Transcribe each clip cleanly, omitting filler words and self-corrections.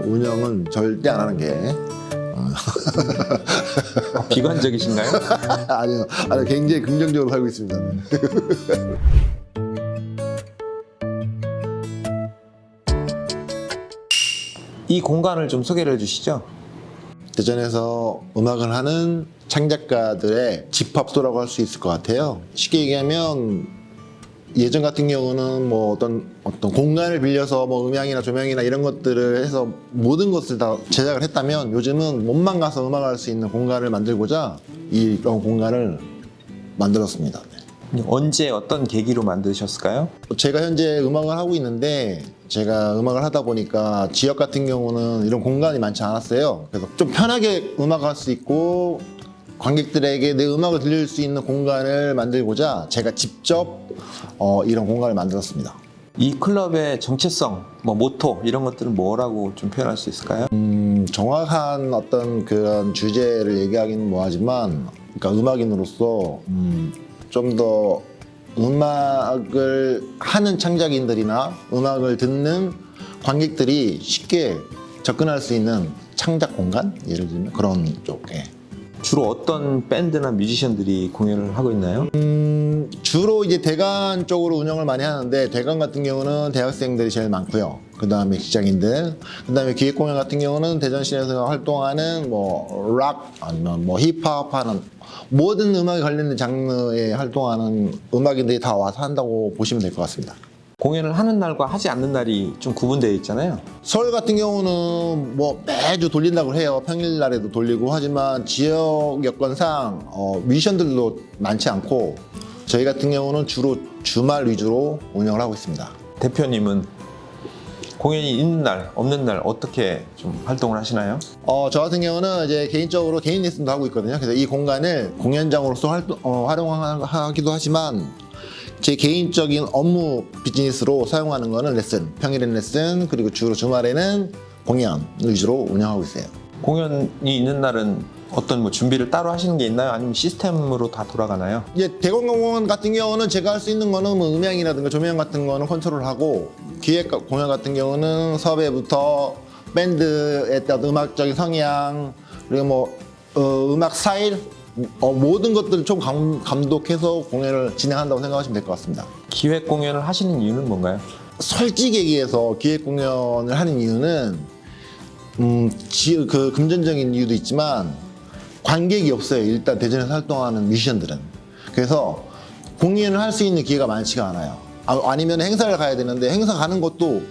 운영은 절대 안 하는 게 비관적이신가요? 아니요, 굉장히 긍정적으로 살고 있습니다. 이 공간을 좀 소개를 해주시죠. 대전에서 음악을 하는 창작가들의 집합소라고 할 수 있을 것 같아요. 쉽게 얘기하면 예전 같은 경우는 뭐 어떤 공간을 빌려서 뭐 음향이나 조명이나 이런 것들을 해서 모든 것을 다 제작을 했다면, 요즘은 몸만 가서 음악을 할 수 있는 공간을 만들고자 이런 공간을 만들었습니다. 언제 어떤 계기로 만드셨을까요? 제가 현재 음악을 하고 있는데, 제가 음악을 하다 보니까 지역 같은 경우는 이런 공간이 많지 않았어요. 그래서 좀 편하게 음악을 할 수 있고 관객들에게 내 음악을 들릴 수 있는 공간을 만들고자 제가 직접 이런 공간을 만들었습니다. 이 클럽의 정체성, 뭐 모토 이런 것들은 뭐라고 좀 표현할 수 있을까요? 정확한 어떤 그런 주제를 얘기하기는 뭐하지만, 그러니까 음악인으로서 좀 더 음악을 하는 창작인들이나 음악을 듣는 관객들이 쉽게 접근할 수 있는 창작 공간? 예를 들면 그런 쪽에. 주로 어떤 밴드나 뮤지션들이 공연을 하고 있나요? 주로 이제 대관 쪽으로 운영을 많이 하는데, 대관 같은 경우는 대학생들이 제일 많고요. 그 다음에 직장인들, 그 다음에 기획 공연 같은 경우는 대전시에서 활동하는 뭐 락 아니면 뭐 힙합 하는 모든 음악에 관련된 장르에 활동하는 음악인들이 다 와서 한다고 보시면 될 것 같습니다. 공연을 하는 날과 하지 않는 날이 좀 구분되어 있잖아요. 서울 같은 경우는 뭐 매주 돌린다고 해요. 평일날에도 돌리고 하지만 지역 여건상 뮤지션들도 많지 않고, 저희 같은 경우는 주로 주말 위주로 운영을 하고 있습니다. 대표님은 공연이 있는 날, 없는 날 어떻게 좀 활동을 하시나요? 저 같은 경우는 이제 개인적으로 개인 레슨도 하고 있거든요. 그래서 이 공간을 공연장으로서 활용하기도 하지만, 제 개인적인 업무 비즈니스로 사용하는 거는 레슨, 평일에는 레슨, 그리고 주로 주말에는 공연 위주로 운영하고 있어요. 공연이 있는 날은 어떤 뭐 준비를 따로 하시는 게 있나요? 아니면 시스템으로 다 돌아가나요? 이제 대공공원 같은 경우는 제가 할 수 있는 거는 뭐 음향이라든가 조명 같은 거는 컨트롤하고, 기획 공연 같은 경우는 섭외부터 밴드에 따른 음악적인 성향, 그리고 뭐 음악 스타일, 모든 것들을 총 감독해서 공연을 진행한다고 생각하시면 될 것 같습니다. 기획 공연을 하시는 이유는 뭔가요? 솔직히 얘기해서 기획 공연을 하는 이유는 그 금전적인 이유도 있지만 관객이 없어요. 일단 대전에서 활동하는 뮤지션들은. 그래서 공연을 할 수 있는 기회가 많지가 않아요. 아니면 행사를 가야 되는데, 행사 가는 것도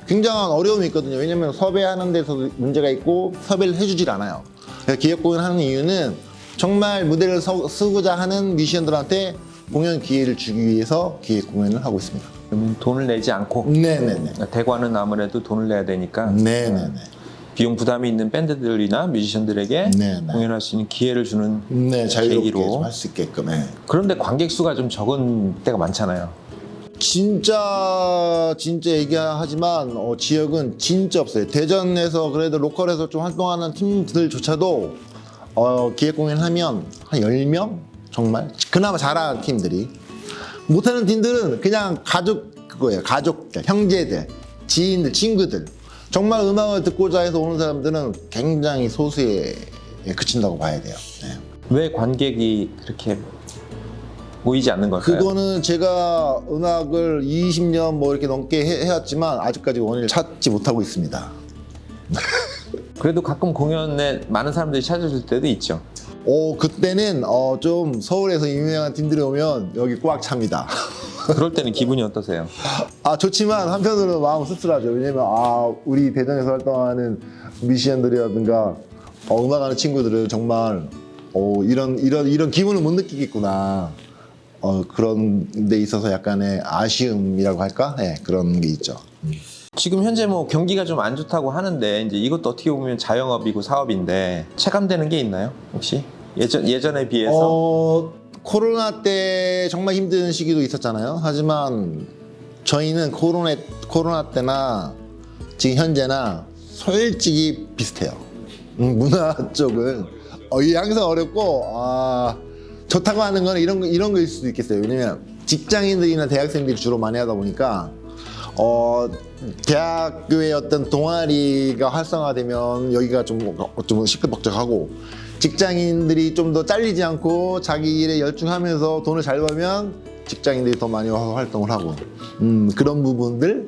굉장한 어려움이 있거든요. 왜냐면 섭외하는 데서도 문제가 있고 섭외를 해주질 않아요. 그래서 기획 공연을 하는 이유는 정말 무대를 쓰고자 하는 뮤지션들한테 공연 기회를 주기 위해서 기획 공연을 하고 있습니다. 그러면 돈을 내지 않고 네네네. 대관은 아무래도 돈을 내야 되니까 네네네. 비용 부담이 있는 밴드들이나 뮤지션들에게 네네. 공연할 수 있는 기회를 주는 네, 자유롭게 계기로. 좀 할 수 있게끔. 네. 그런데 관객 수가 좀 적은 때가 많잖아요. 진짜 얘기하지만 지역은 진짜 없어요. 대전에서 그래도 로컬에서 좀 활동하는 팀들조차도 기획 공연하면 한 10명? 정말 그나마 잘하는 팀들이. 못하는 팀들은 그냥 그거예요. 가족들, 형제들, 지인들, 친구들. 정말 음악을 듣고자 해서 오는 사람들은 굉장히 소수에 그친다고 봐야 돼요. 네. 왜 관객이 그렇게 모이지 않는 걸까요? 그거는 제가 음악을 20년 뭐 이렇게 넘게 해왔지만 아직까지 원인을 찾지 못하고 있습니다. 그래도 가끔 공연에 많은 사람들이 찾아줄 때도 있죠. 그때는 좀 서울에서 유명한 팀들이 오면 여기 꽉 찹니다. 그럴 때는 기분이 어떠세요? 좋지만 한편으로는 마음 씁쓸하죠. 왜냐면 우리 대전에서 활동하는 뮤지션들이라든가 음악하는 친구들은 정말 이런 기분을 못 느끼겠구나. 그런 데 있어서 약간의 아쉬움이라고 할까? 네, 그런 게 있죠. 지금 현재 뭐 경기가 좀 안 좋다고 하는데 이제 이것도 어떻게 보면 자영업이고 사업인데 체감되는 게 있나요? 혹시 예전에 비해서? 코로나 때 정말 힘든 시기도 있었잖아요. 하지만 저희는 코로나 때나 지금 현재나 솔직히 비슷해요. 문화 쪽은 이게 항상 어렵고 좋다고 하는 거는 이런 거일 수도 있겠어요. 왜냐면 직장인들이나 대학생들이 주로 많이 하다 보니까 대학교의 어떤 동아리가 활성화되면 여기가 좀 시끌벅적하고, 직장인들이 좀 더 잘리지 않고 자기 일에 열중하면서 돈을 잘 벌면 직장인들이 더 많이 와서 활동을 하고, 그런 부분들,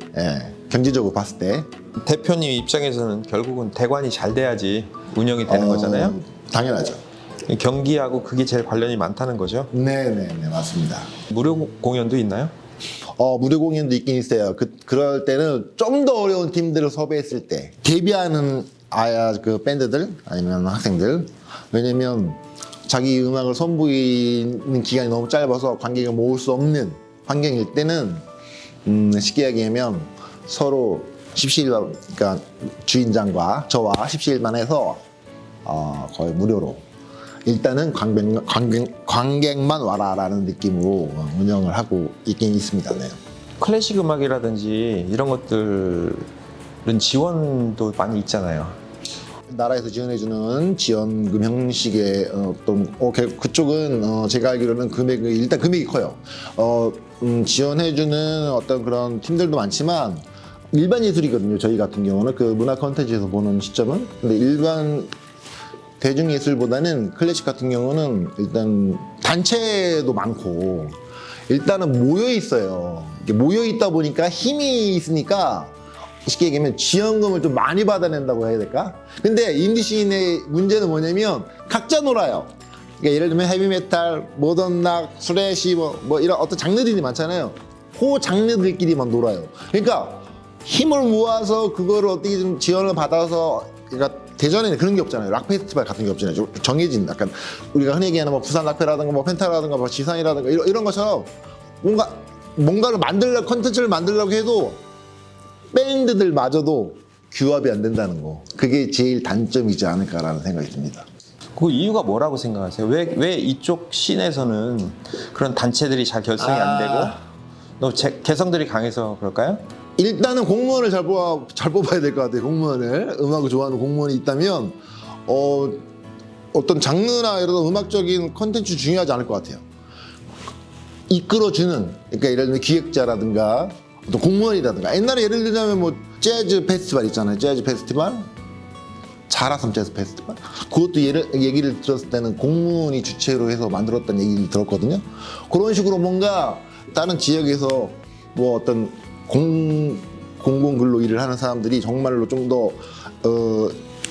경제적으로 봤을 때 대표님 입장에서는 결국은 대관이 잘 돼야지 운영이 되는 거잖아요. 당연하죠. 경기하고 그게 제일 관련이 많다는 거죠. 네네네, 맞습니다. 무료 공연도 있나요? 무료 공연도 있긴 있어요. 그럴 때는 좀 더 어려운 팀들을 섭외했을 때, 데뷔하는 그 밴드들 아니면 학생들, 왜냐면 자기 음악을 선보이는 기간이 너무 짧아서 관객을 모을 수 없는 환경일 때는, 쉽게 얘기하면 서로 십시일반, 그러니까 주인장과 저와 십시일반 해서 거의 무료로 일단은 관객만 와라라는 느낌으로 운영을 하고 있긴 있습니다. 네. 클래식 음악이라든지 이런 것들은 지원도 많이 있잖아요. 나라에서 지원해주는 지원금 형식의 그쪽은 제가 알기로는 일단 금액이 커요. 지원해주는 어떤 그런 팀들도 많지만 일반 예술이거든요. 저희 같은 경우는 그 문화 콘텐츠에서 보는 시점은. 근데 일반 대중예술보다는 클래식 같은 경우는 일단 단체도 많고 일단은 모여 있어요. 모여 있다 보니까 힘이 있으니까 쉽게 얘기하면 지원금을 좀 많이 받아낸다고 해야 될까? 근데 인디씬의 문제는 뭐냐면 각자 놀아요. 그러니까 예를 들면 헤비메탈, 모던락, 스레시 뭐 이런 어떤 장르들이 많잖아요. 그 장르들끼리만 놀아요. 그러니까 힘을 모아서 그거를 어떻게 좀 지원을 받아서, 그러니까 대전에는 그런 게 없잖아요. 락 페스티벌 같은 게 없잖아요. 좀 정해진, 약간 우리가 흔히 얘기하는 뭐 부산 락페라든가 뭐 펜타라든가 뭐 지산이라든가 이런 것처럼 뭔가를 컨텐츠를 만들려고 해도 밴드들마저도 규합이 안 된다는 거. 그게 제일 단점이지 않을까라는 생각이 듭니다. 그 이유가 뭐라고 생각하세요? 왜 이쪽 씬에서는 그런 단체들이 잘 결성이 안 되고 너무 개성들이 강해서 그럴까요? 일단은 공무원을 잘 뽑아야 될 것 같아요. 공무원을, 음악을 좋아하는 공무원이 있다면 어떤 장르나 이런 음악적인 컨텐츠 중요하지 않을 것 같아요. 이끌어주는, 그러니까 예를 들면 기획자라든가 어떤 공무원이라든가, 옛날에 예를 들자면 뭐 재즈 페스티벌 있잖아요. 재즈 페스티벌, 자라섬 재즈 페스티벌, 그것도 얘기를 들었을 때는 공무원이 주체로 해서 만들었다는 얘기를 들었거든요. 그런 식으로 뭔가 다른 지역에서 뭐 어떤 공공근로 일을 하는 사람들이 정말로 좀 더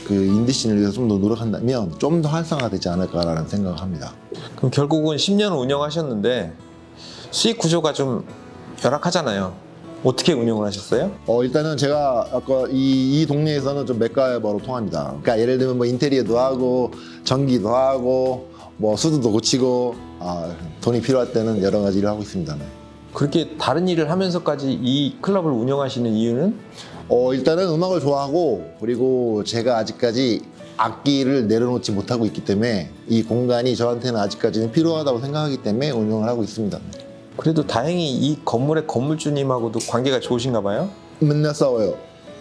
그 인디씬을 위해서 좀 더 노력한다면 좀 더 활성화되지 않을까라는 생각을 합니다. 그럼 결국은 10년을 운영하셨는데 수익 구조가 좀 열악하잖아요. 어떻게 운영을 하셨어요? 일단은 제가 아까 이 동네에서는 좀 맥가이버로 통합니다. 그러니까 예를 들면 뭐 인테리어도 하고 전기도 하고 뭐 수도도 고치고, 돈이 필요할 때는 여러 가지 일을 하고 있습니다. 네. 그렇게 다른 일을 하면서까지 이 클럽을 운영하시는 이유는? 일단은 음악을 좋아하고, 그리고 제가 아직까지 악기를 내려놓지 못하고 있기 때문에 이 공간이 저한테는 아직까지는 필요하다고 생각하기 때문에 운영을 하고 있습니다. 그래도 다행히 이 건물의 건물주님하고도 관계가 좋으신가 봐요? 맨날 싸워요.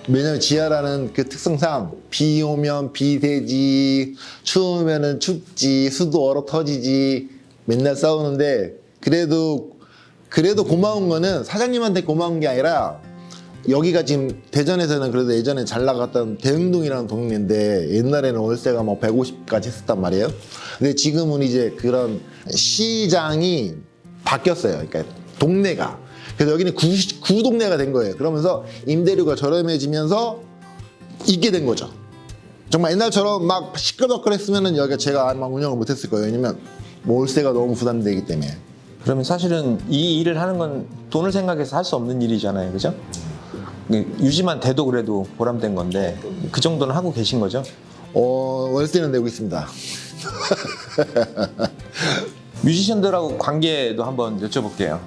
왜냐면 지하라는 그 특성상 비 오면 비 되지, 추우면은 춥지, 수도 얼어 터지지, 맨날 싸우는데, 그래도 고마운 거는 사장님한테 고마운 게 아니라, 여기가 지금 대전에서는 그래도 예전에 잘 나갔던 대흥동이라는 동네인데 옛날에는 월세가 뭐 150까지 했었단 말이에요. 근데 지금은 이제 그런 시장이 바뀌었어요. 그러니까 동네가. 그래서 여기는 구동네가 된 거예요. 그러면서 임대료가 저렴해지면서 있게 된 거죠. 정말 옛날처럼 막 시끌벅글했으면은 여기가 제가 막 운영을 못했을 거예요. 왜냐면 월세가 너무 부담되기 때문에. 그러면 사실은 이 일을 하는 건 돈을 생각해서 할 수 없는 일이잖아요. 그죠? 유지만 돼도 그래도 보람된 건데 그 정도는 하고 계신 거죠? 월세는 내고 있습니다. 뮤지션들하고 관계도 한번 여쭤볼게요.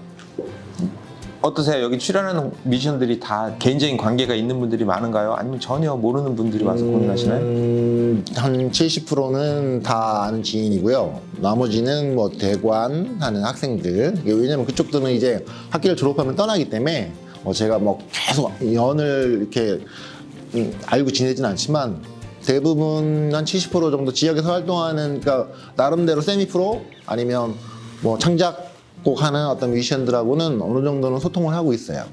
어떠세요? 여기 출연하는 뮤지션들이 다 개인적인 관계가 있는 분들이 많은가요? 아니면 전혀 모르는 분들이 와서 공연하시나요? 한 70%는 다 아는 지인이고요. 나머지는 뭐 대관 하는 학생들. 왜냐면 그쪽들은 이제 학기를 졸업하면 떠나기 때문에 제가 뭐 계속 연을 이렇게 알고 지내진 않지만 대부분 한 70% 정도 지역에서 활동하는, 그러니까 나름대로 세미 프로 아니면 뭐 창작곡 하는 어떤 뮤지션들하고는 어느 정도는 소통을 하고 있어요.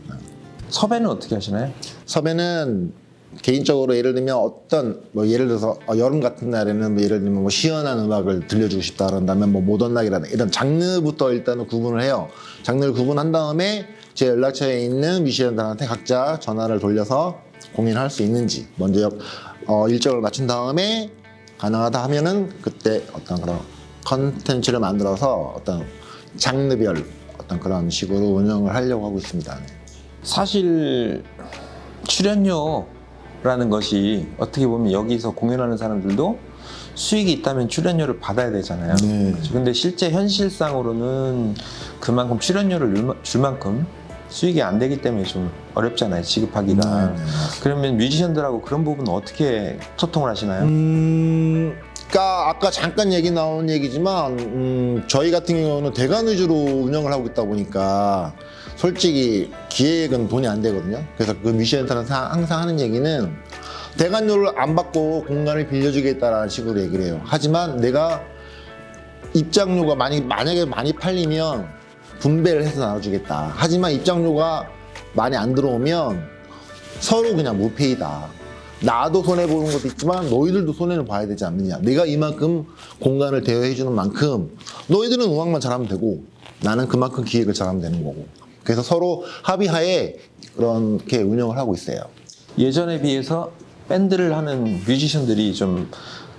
섭외는 어떻게 하시나요? 섭외는 개인적으로 예를 들면 어떤 뭐 예를 들어서 여름 같은 날에는 뭐 예를 들면 뭐 시원한 음악을 들려주고 싶다 그런다면 뭐 모던락이라든 이런 장르부터 일단은 구분을 해요. 장르를 구분한 다음에 제 연락처에 있는 뮤지션들한테 각자 전화를 돌려서 공연할 수 있는지 먼저 일정을 맞춘 다음에 가능하다 하면은 그때 어떤 그런 컨텐츠를 만들어서 어떤 장르별 어떤 그런 식으로 운영을 하려고 하고 있습니다. 사실 출연료라는 것이 어떻게 보면 여기서 공연하는 사람들도 수익이 있다면 출연료를 받아야 되잖아요. 네. 근데 실제 현실상으로는 그만큼 출연료를 줄 만큼 수익이 안 되기 때문에 좀 어렵잖아요, 지급하기가. 네. 그러면 뮤지션들하고 그런 부분은 어떻게 소통을 하시나요? 그러니까 아까 잠깐 얘기 나온 얘기지만 저희 같은 경우는 대관 위주로 운영을 하고 있다 보니까 솔직히 기획은 돈이 안 되거든요. 그래서 그 뮤지션들한테 항상 하는 얘기는 대관료를 안 받고 공간을 빌려주겠다라는 식으로 얘기를 해요. 하지만 내가 입장료가 만약에 많이 팔리면 분배를 해서 나눠주겠다. 하지만 입장료가 많이 안 들어오면 서로 그냥 무페이다. 나도 손해보는 것도 있지만 너희들도 손해를 봐야 되지 않느냐. 내가 이만큼 공간을 대여해주는 만큼 너희들은 음악만 잘하면 되고 나는 그만큼 기획을 잘하면 되는 거고. 그래서 서로 합의하에 그렇게 운영을 하고 있어요. 예전에 비해서 밴드를 하는 뮤지션들이 좀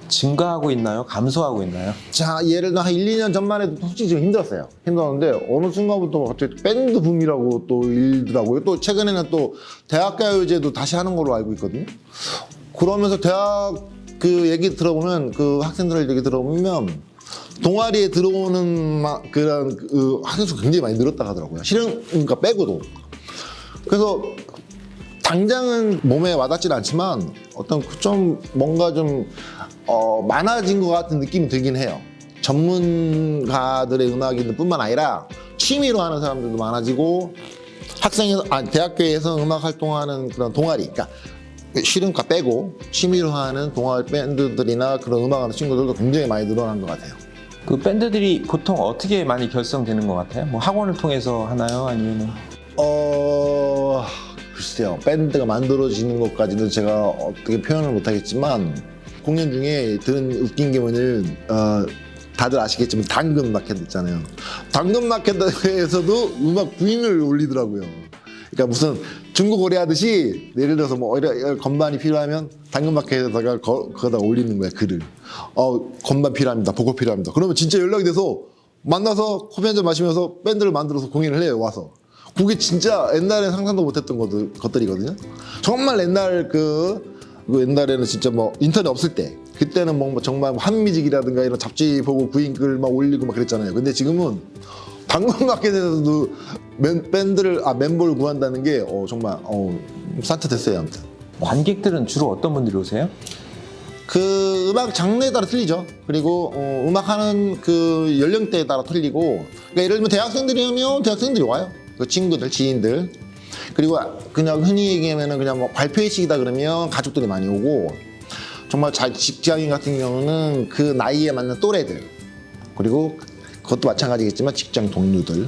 증가하고 있나요? 감소하고 있나요? 자, 예를 들어 한 1, 2년 전만 해도 솔직히 좀 힘들었어요. 힘들었는데 어느 순간부터 갑자기 밴드 붐이라고 또 일더라고요. 또 최근에는 또 대학가요제도 다시 하는 걸로 알고 있거든요. 그러면서 대학 그 얘기 들어보면 그 학생들 얘기 들어보면 동아리에 들어오는 그런 그 학생 수 굉장히 많이 늘었다 하더라고요. 실은 그러니까 빼고도. 그래서 당장은 몸에 와닿지는 않지만 어떤 좀 뭔가 좀 많아진 것 같은 느낌이 들긴 해요. 전문가들의 음악인 뿐만 아니라 취미로 하는 사람들도 많아지고 대학교에서 음악 활동하는 그런 동아리, 그러니까 실음과 빼고 취미로 하는 동아리 밴드들이나 그런 음악하는 친구들도 굉장히 많이 늘어난 것 같아요. 그 밴드들이 보통 어떻게 많이 결성되는 것 같아요? 뭐 학원을 통해서 하나요? 아니면은 글쎄요. 밴드가 만들어지는 것까지는 제가 어떻게 표현을 못하겠지만 공연 중에 들은 웃긴 게 뭐냐면 다들 아시겠지만 당근마켓 있잖아요. 당근마켓에서도 음악 부인을 올리더라고요. 그러니까 무슨 중고 거래하듯이 예를 들어서 뭐 건반이 필요하면 당근마켓에다가 거기다 올리는 거야, 글을. 건반 필요합니다. 보컬 필요합니다. 그러면 진짜 연락이 돼서 만나서 커피 한잔 마시면서 밴드를 만들어서 공연을 해요, 와서. 그게 진짜 옛날에 상상도 못했던 것들이거든요. 정말 옛날 옛날에는 진짜 뭐 인터넷 없을 때 그때는 뭐 정말 한뮤직이라든가 이런 잡지 보고 구인글 막 올리고 막 그랬잖아요. 근데 지금은 당근마켓에서도 멤버를 구한다는 게 정말 산뜻했어요. 아무튼 관객들은 주로 어떤 분들이 오세요? 그 음악 장르에 따라 틀리죠. 그리고 음악하는 그 연령대에 따라 틀리고, 그러니까 예를 들면 대학생들이면 대학생들이 와요. 그 친구들, 지인들. 그리고 그냥 흔히 얘기하면은 그냥 뭐 발표회식이다 그러면 가족들이 많이 오고, 정말 직장인 같은 경우는 그 나이에 맞는 또래들, 그리고 그것도 마찬가지겠지만 직장 동료들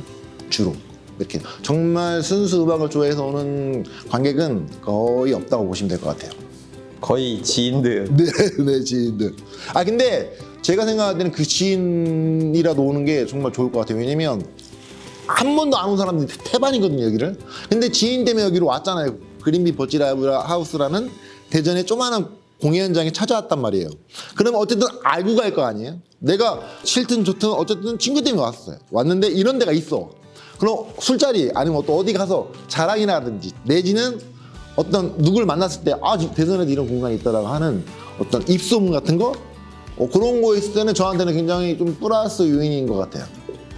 주로 이렇게 정말 순수 음악을 좋아해서 오는 관객은 거의 없다고 보시면 될 것 같아요. 거의 지인들. 네, 지인들. 근데 제가 생각할 때는 그 지인이라도 오는 게 정말 좋을 것 같아요. 왜냐면 한 번도 안 온 사람들이 태반이거든요, 여기를. 근데 지인 때문에 여기로 왔잖아요. 그린비 버치 라이브 하우스라는 대전의 조그마한 공연장에 찾아왔단 말이에요. 그러면 어쨌든 알고 갈 거 아니에요? 내가 싫든 좋든 어쨌든 친구 때문에 왔어요. 왔는데 이런 데가 있어. 그럼 술자리 아니면 또 어디 가서 자랑이라든지 내지는 어떤 누굴 만났을 때 대전에도 이런 공간이 있다라고 하는 어떤 입소문 같은 거 그런 거 있을 때는 저한테는 굉장히 좀 플러스 요인인 것 같아요.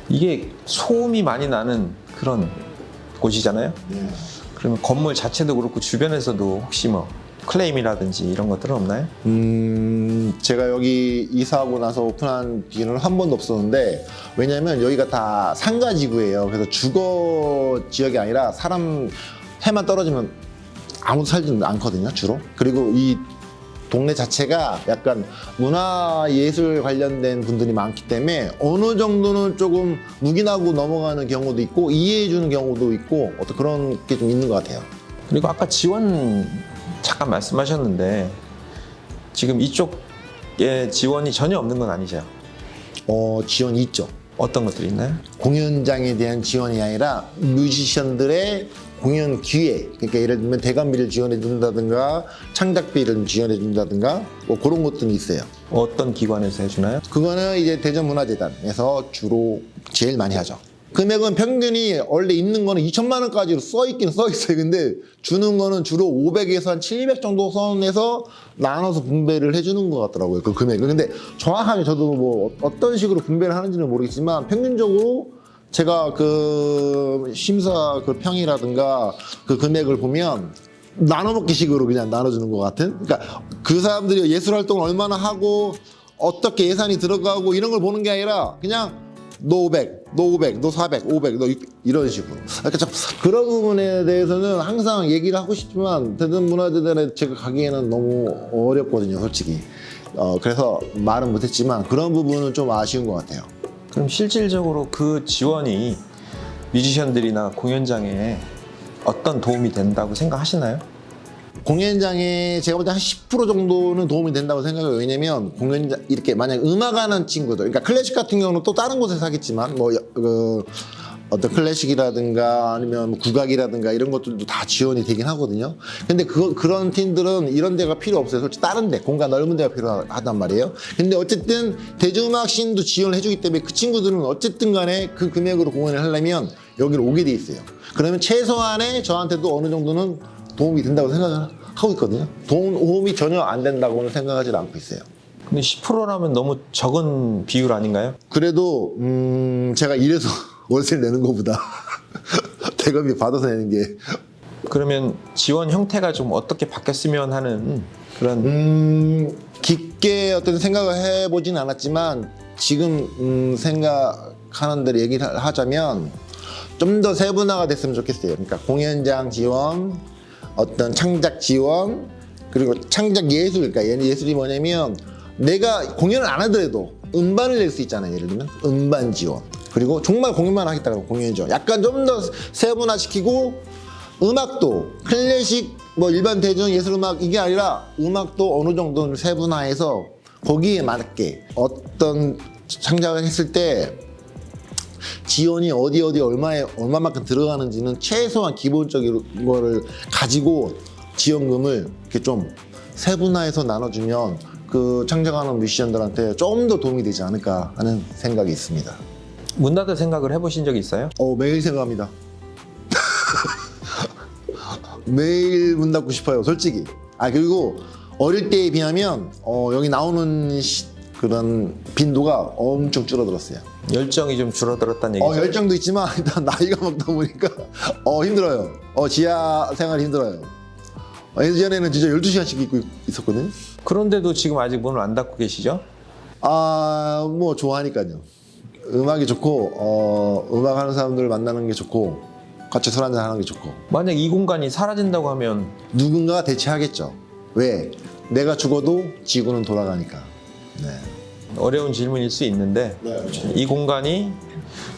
이게 소음이 많이 나는 그런 곳이잖아요. 네. 그러면 건물 자체도 그렇고 주변에서도 혹시 뭐 클레임이라든지 이런 것들은 없나요? 제가 여기 이사하고 나서 오픈한 뒤에는 한 번도 없었는데, 왜냐면 여기가 다 상가지구예요. 그래서 주거 지역이 아니라 사람 해만 떨어지면 아무도 살지는 않거든요, 주로. 그리고 이 동네 자체가 약간 문화예술 관련된 분들이 많기 때문에 어느 정도는 조금 묵인하고 넘어가는 경우도 있고 이해해주는 경우도 있고 어떤 그런 게 좀 있는 것 같아요. 그리고 아까 지원 잠깐 말씀하셨는데 지금 이쪽에 지원이 전혀 없는 건 아니죠? 지원이 있죠. 어떤 것들이 있나요? 공연장에 대한 지원이 아니라 뮤지션들의 공연 기회, 그러니까 예를 들면 대관비를 지원해 준다든가 창작비를 지원해 준다든가 뭐 그런 것들이 있어요. 어떤 기관에서 해주나요? 그거는 이제 대전문화재단에서 주로 제일 많이 하죠. 금액은 평균이 원래 있는 거는 2천만 원까지로 써 있긴 써 있어요. 근데 주는 거는 주로 500에서 한 700 정도 선에서 나눠서 분배를 해주는 것 같더라고요. 그 금액은. 근데 정확하게 저도 뭐 어떤 식으로 분배를 하는지는 모르겠지만 평균적으로 제가 그 심사 그 평이라든가 그 금액을 보면 나눠먹기식으로 그냥 나눠주는 것 같은. 그러니까 그 사람들이 예술 활동을 얼마나 하고 어떻게 예산이 들어가고 이런 걸 보는 게 아니라 그냥 너 500, 너 500, 너 400, 500, 너 600 이런 식으로. 그러니까 참 그런 부분에 대해서는 항상 얘기를 하고 싶지만 대전문화재단에 제가 가기에는 너무 어렵거든요, 솔직히. 그래서 말은 못했지만 그런 부분은 좀 아쉬운 것 같아요. 그럼 실질적으로 그 지원이 뮤지션들이나 공연장에 어떤 도움이 된다고 생각하시나요? 공연장에 제가 볼 때 한 10% 정도는 도움이 된다고 생각해요. 왜냐면 공연장 이렇게 만약 음악하는 친구들, 그러니까 클래식 같은 경우는 또 다른 곳에서 하겠지만 뭐 어떤 클래식이라든가 아니면 뭐 국악이라든가 이런 것들도 다 지원이 되긴 하거든요. 근데 그런 팀들은 이런 데가 필요 없어요. 솔직히 다른 데, 공간 넓은 데가 필요하단 말이에요. 근데 어쨌든 대중음악씬도 지원을 해주기 때문에 그 친구들은 어쨌든 간에 그 금액으로 공연을 하려면 여기로 오게 돼 있어요. 그러면 최소한의 저한테도 어느 정도는 도움이 된다고 생각을 하고 있거든요. 도움이 전혀 안 된다고는 생각하지 않고 있어요. 근데 10%라면 너무 적은 비율 아닌가요? 그래도 제가 이래서 월세를 내는 것보다 대관비 받아서 내는 게 그러면 지원 형태가 좀 어떻게 바뀌었으면 하는 그런 깊게 어떤 생각을 해보진 않았지만 지금 생각하는 대로 얘기를 하자면 좀 더 세분화가 됐으면 좋겠어요. 그러니까 공연장 지원, 어떤 창작 지원, 그리고 창작 예술. 그러니까 예술이 뭐냐면 내가 공연을 안 하더라도 음반을 낼 수 있잖아요. 예를 들면 음반 지원. 그리고 정말 공연만 하겠다고 공연이죠. 약간 좀 더 세분화시키고 음악도 클래식 뭐 일반 대중 예술 음악 이게 아니라 음악도 어느 정도는 세분화해서 거기에 맞게 어떤 창작을 했을 때 지원이 어디 얼마만큼 들어가는지는 최소한 기본적인 거를 가지고 지원금을 이렇게 좀 세분화해서 나눠주면 그 창작하는 뮤지션들한테 좀 더 도움이 되지 않을까 하는 생각이 있습니다. 문 닫을 생각을 해보신 적 있어요? 매일 생각합니다. 매일 문 닫고 싶어요, 솔직히. 그리고 어릴 때에 비하면 여기 나오는 그런 빈도가 엄청 줄어들었어요. 열정이 좀 줄어들었다는 얘기죠? 열정도 있지만 일단 나이가 먹다 보니까 힘들어요. 지하 생활이 힘들어요. 예전에는 진짜 12시간씩 있고 있었거든요. 그런데도 지금 아직 문을 안 닫고 계시죠? 뭐 좋아하니까요. 음악이 좋고 음악 하는 사람들 만나는 게 좋고 같이 술 한잔 하는 게 좋고. 만약 이 공간이 사라진다고 하면 누군가 대체하겠죠. 왜? 내가 죽어도 지구는 돌아가니까. 네. 어려운 질문일 수 있는데 그렇죠. 이 공간이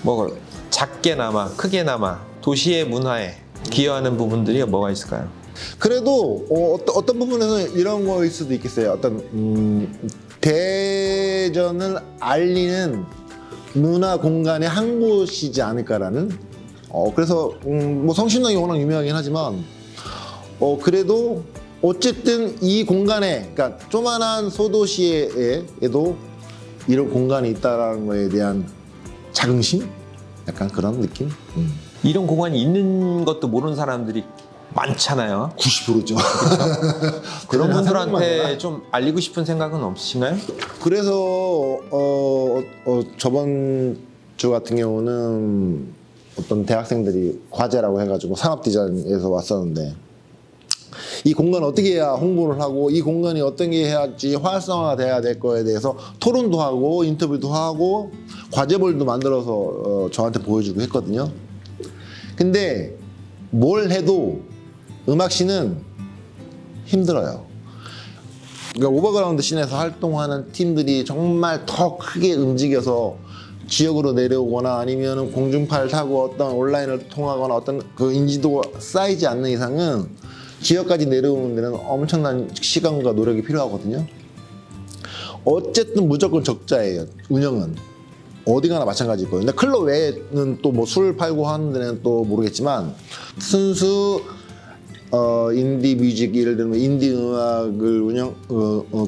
뭐 작게나마 크게나마 도시의 문화에 기여하는 부분들이 뭐가 있을까요? 그래도 어떤 부분에서는 이런 거일 수도 있겠어요. 어떤 대전을 알리는 문화 공간의 한 곳이지 않을까라는. 그래서 뭐 성신당이 워낙 유명하긴 하지만 그래도 어쨌든 이 공간에, 그러니까 조만한 소도시에도 이런 공간이 있다라는 거에 대한 자긍심? 약간 그런 느낌? 이런 공간이 있는 것도 모르는 사람들이 많잖아요. 90%죠. 그런 분들한테 좀 알리고 싶은 생각은 없으신가요? 그래서 저번 주 같은 경우는 어떤 대학생들이 과제라고 해가지고 산업 디자인에서 왔었는데 이 공간 어떻게 해야 홍보를 하고 이 공간이 어떤 게 해야지 활성화가 돼야 될 거에 대해서 토론도 하고 인터뷰도 하고 과제볼도 만들어서 저한테 보여주고 했거든요. 근데 뭘 해도 음악씬은 힘들어요. 그러니까 오버그라운드 씬에서 활동하는 팀들이 정말 더 크게 움직여서 지역으로 내려오거나 아니면 공중파를 타고 어떤 온라인을 통하거나 어떤 그 인지도가 쌓이지 않는 이상은 지역까지 내려오는 데는 엄청난 시간과 노력이 필요하거든요. 어쨌든 무조건 적자예요. 운영은 어디 가나 마찬가지일 거예요. 근데 클럽 외에는 또 뭐 술 팔고 하는 데는 또 모르겠지만 순수 인디 뮤직, 예를 들면 인디 음악을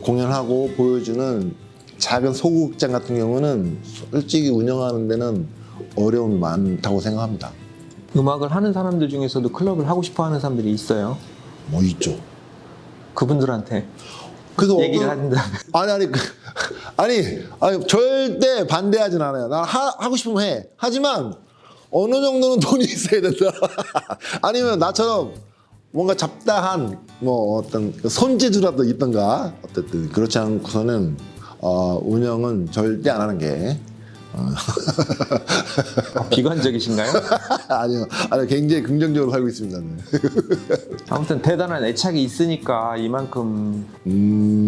공연하고 보여주는 작은 소극장 같은 경우는 솔직히 운영하는 데는 어려움이 많다고 생각합니다. 음악을 하는 사람들 중에서도 클럽을 하고 싶어 하는 사람들이 있어요. 뭐 있죠. 그분들한테 그래서 얘기를 한다. 아니 절대 반대하진 않아요. 난 하고 싶으면 해. 하지만 어느 정도는 돈이 있어야 된다. 아니면 나처럼 뭔가 잡다한 뭐 어떤 손재주라도 있던가, 어쨌든 그렇지 않고서는 운영은 절대 안 하는 게 비관적이신가요? 아니요, 굉장히 긍정적으로 살고 있습니다. 네. 아무튼 대단한 애착이 있으니까 이만큼.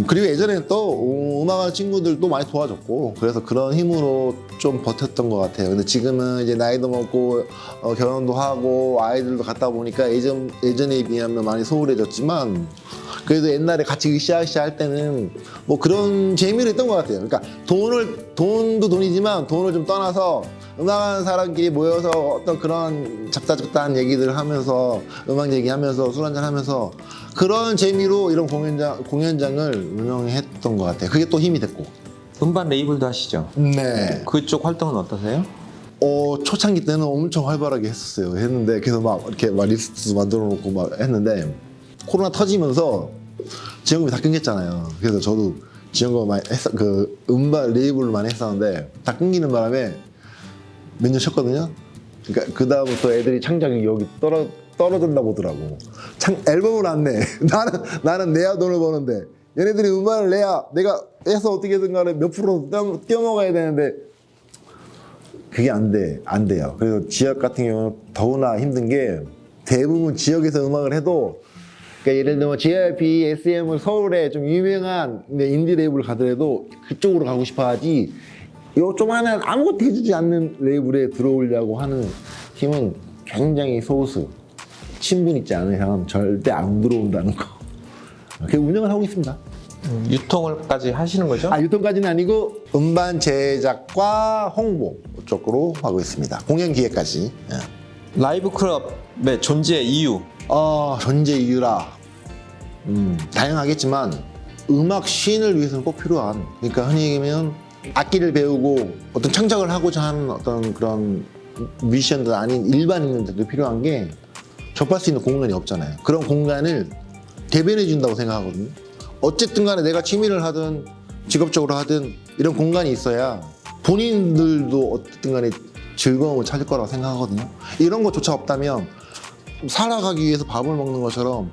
그리고 예전에 또 음악하는 친구들도 많이 도와줬고, 그래서 그런 힘으로 좀 버텼던 것 같아요. 근데 지금은 이제 나이도 먹고 결혼도 하고 아이들도 갖다 보니까 예전에 비하면 많이 소홀해졌지만, 그래도 옛날에 같이 으쌰으쌰 할 때는 뭐 그런 재미를 했던 것 같아요. 그러니까 돈도 돈이지만 돈을 좀 떠나서 음악하는 사람끼리 모여서 어떤 그런 잡다잡다한 얘기들을 하면서 음악 얘기하면서 술 한잔 하면서 그런 재미로 이런 공연장을 운영했던 것 같아요. 그게 또 힘이 됐고. 음반 레이블도 하시죠? 네. 그쪽 활동은 어떠세요? 초창기 때는 엄청 활발하게 했는데 그래서 막 이렇게 막 리스트 만들어 놓고 막 했는데, 코로나 터지면서 지원금이 다 끊겼잖아요. 그래서 저도 지원금 많이 음반 레이블을 많이 했었는데 다 끊기는 바람에 몇 년 쉬었거든요. 그러니까 그 다음부터 애들이 창작이 여기 떨어졌나 보더라고. 앨범을 안 내. 나는 내야 돈을 버는데 얘네들이 음반을 내야 내가 해서 어떻게든 간에 몇 프로 뛰어먹어야 되는데 그게 안 돼요. 그래서 지역 같은 경우는 더구나 힘든 게, 대부분 지역에서 음악을 해도, 그러니까 예를 들면 JYP, SM을 서울에 좀 유명한 인디 레이블을 가더라도 그쪽으로 가고 싶어 하지, 요 조만한 아무것도 해주지 않는 레이블에 들어오려고 하는 팀은 굉장히 소수, 친분 있지 않은 이상은 절대 안 들어온다는 거. 그렇게 운영을 하고 있습니다. 유통을까지 하시는 거죠? 유통까지는 아니고 음반 제작과 홍보 쪽으로 하고 있습니다. 공연 기획까지. 라이브 클럽의 존재 이유. 존재 이유라. 다양하겠지만 음악 씬을 위해서는 꼭 필요한. 그러니까 흔히 얘기하면 악기를 배우고 어떤 창작을 하고자 하는 어떤 그런 뮤지션들 아닌 일반인들도 필요한 게, 접할 수 있는 공간이 없잖아요. 그런 공간을 대변해 준다고 생각하거든요. 어쨌든 간에 내가 취미를 하든 직업적으로 하든 이런 공간이 있어야 본인들도 어쨌든 간에 즐거움을 찾을 거라고 생각하거든요. 이런 것조차 없다면 살아가기 위해서 밥을 먹는 것처럼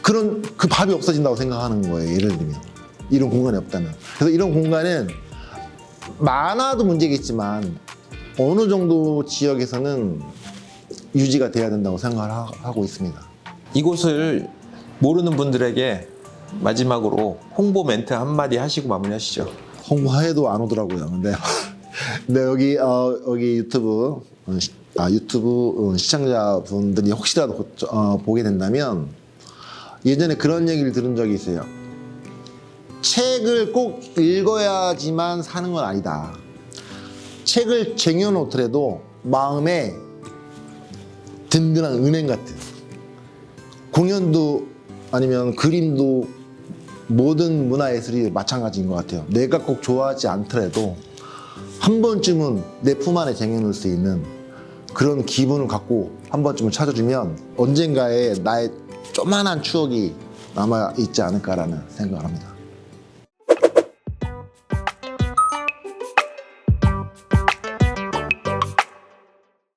그 밥이 없어진다고 생각하는 거예요. 예를 들면 이런 공간이 없다면. 그래서 이런 공간은 많아도 문제겠지만 어느 정도 지역에서는 유지가 돼야 된다고 생각을 하고 있습니다. 이곳을 모르는 분들에게 마지막으로 홍보 멘트 한마디 하시고 마무리하시죠. 홍보해도 안 오더라고요. 근데 여기 유튜브 시청자분들이 혹시라도 보게 된다면, 예전에 그런 얘기를 들은 적이 있어요. 책을 꼭 읽어야지만 사는 건 아니다. 책을 쟁여놓더라도 마음에 든든한 은행 같은, 공연도 아니면 그림도 모든 문화예술이 마찬가지인 것 같아요. 내가 꼭 좋아하지 않더라도 한 번쯤은 내 품 안에 쟁여놓을 수 있는 그런 기분을 갖고 한 번쯤은 찾아주면 언젠가에 나의 조만한 추억이 남아있지 않을까라는 생각을 합니다.